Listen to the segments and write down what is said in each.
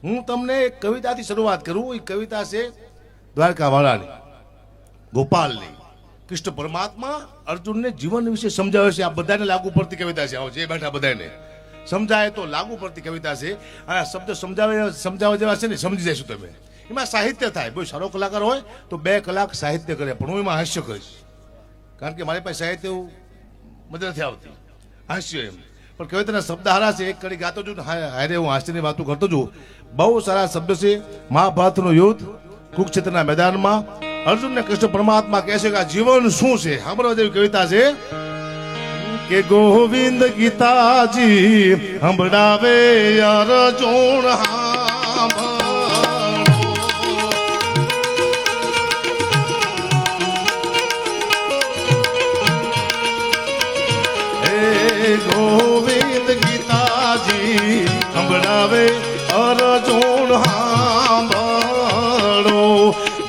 હું તમને એક કવિતાથી શરૂઆત કરું. એ કવિતા છે દ્વારકાવાળાની, ગોપાલની. કૃષ્ણ પરમાત્મા અર્જુનને જીવન વિશે સમજાવે છે. આ બધાને લાગુ પડતી કવિતા છે. આવો જે બેઠા બધાને સમજાય તો લાગુ પડતી કવિતા છે. આ શબ્દ સમજાવવા જેવા છે ને, સમજી જઈશું તમે. એમાં સાહિત્ય થાય. બહુ સારો કલાકાર હોય તો 2 કલાક સાહિત્ય કરે, પણ હું એમાં હાસ્ય કરીશ, કારણ કે મારી પાસે સાહિત્ય મજા નથી આવતી. હાસ્ય એમ પણ કવિતાના શબ્દ હારા છે. એક કડી ગાતો છું, હારે હું હાસ્યની વાતો કરતો છું. બહુ સારા શબ્દ છે. મહાભારતનું યુદ્ધ, કુરુક્ષેત્રના મેદાનમાં અર્જુનને કૃષ્ણ પરમાત્મા કહે છે કે આ જીવન શું છે. સાંભળવા જેવી કવિતા છે કે ગોવિંદ ગીતાજી સંભળાવે અર્જુન ગોવિંદ ગીતાજી સંભળાવે અર્જુન સાંભળો.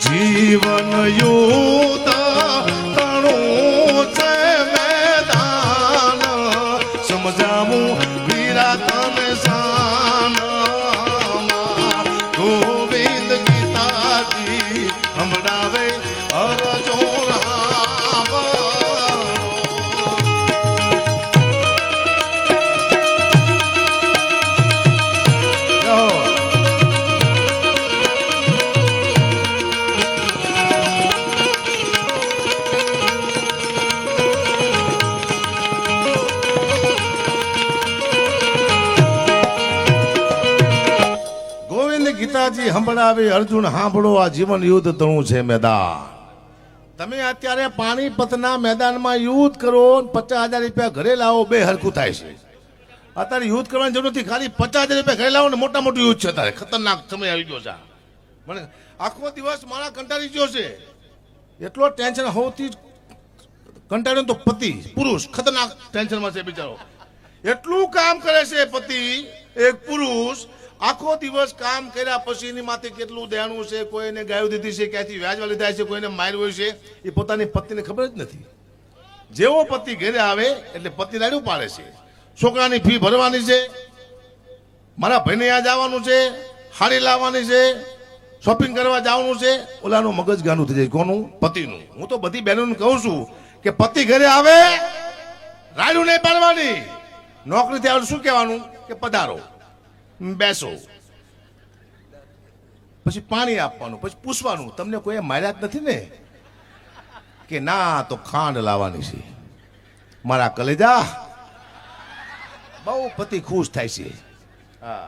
જીવન યુદ્ધ તણું છે મેદાન, સમજાવું વીરા તને શાનમાં. ગોવિંદ ગીતાજી સંભળાવે અર્જુન ગીતાજી સંભળાવે અર્જુન સાંભળો. આ જીવન યુદ્ધ તણું છે મેદાન. તમે અત્યારે પાણીપતના મેદાનમાં યુદ્ધ કરો, 50,000 રૂપિયા ઘરે લાવો, 2 હરખું થાય છે. અત્યારે યુદ્ધ કરવાની જરૂર નથી, ખાલી 50,000 રૂપિયા ઘરે લાવો ને મોટા મોટું યુદ્ધ છે. અત્યારે ખતરનાક સમય આવી ગયો છે. મને આખો દિવસ મારા કંટાળી ગયો છે. એટલો ટેન્શન, સૌથી કંટાળ્યો તો પતિ, પુરુષ ખતરનાક ટેન્શનમાં છે બિચારો. એટલું કામ કરે છે પતિ, એક પુરુષ આખો દિવસ કામ કર્યા પછી એની માથે કેટલું દેણું છે, કોઈને ગાયો દીધી છે, ક્યાંથી વ્યાજવા લીધા છે, કોઈને માર્યો છે, એ પોતાની પત્નીને ખબર જ નથી. જેવો પતિ ઘરે આવે એટલે પતિ રાડ્યું પાડે છે. છોકરાની ફી ભરવાની છે, મારા ભાઈને ત્યાં જવાનું છે, હાડી લાવવાની છે, શોપિંગ કરવા જવાનું છે. ઓલાનું મગજ ગાનું થઈ જાય. કોનું? પતિનું. હું તો બધી બહેનોને કહું છું કે પતિ ઘરે આવે રાડ્યું નહીં પાડવાની. નોકરીથી આવે શું કહેવાનું કે પધારો, બેસો, પછી પાણી આપવાનું, પછી પૂછવાનું તમને કોઈ માર્યા જ નથી ને? કે ના, તો ખાંડ લાવવાની છે. મારા કલેજા બહુ પતિ ખુશ થાય છે. હા.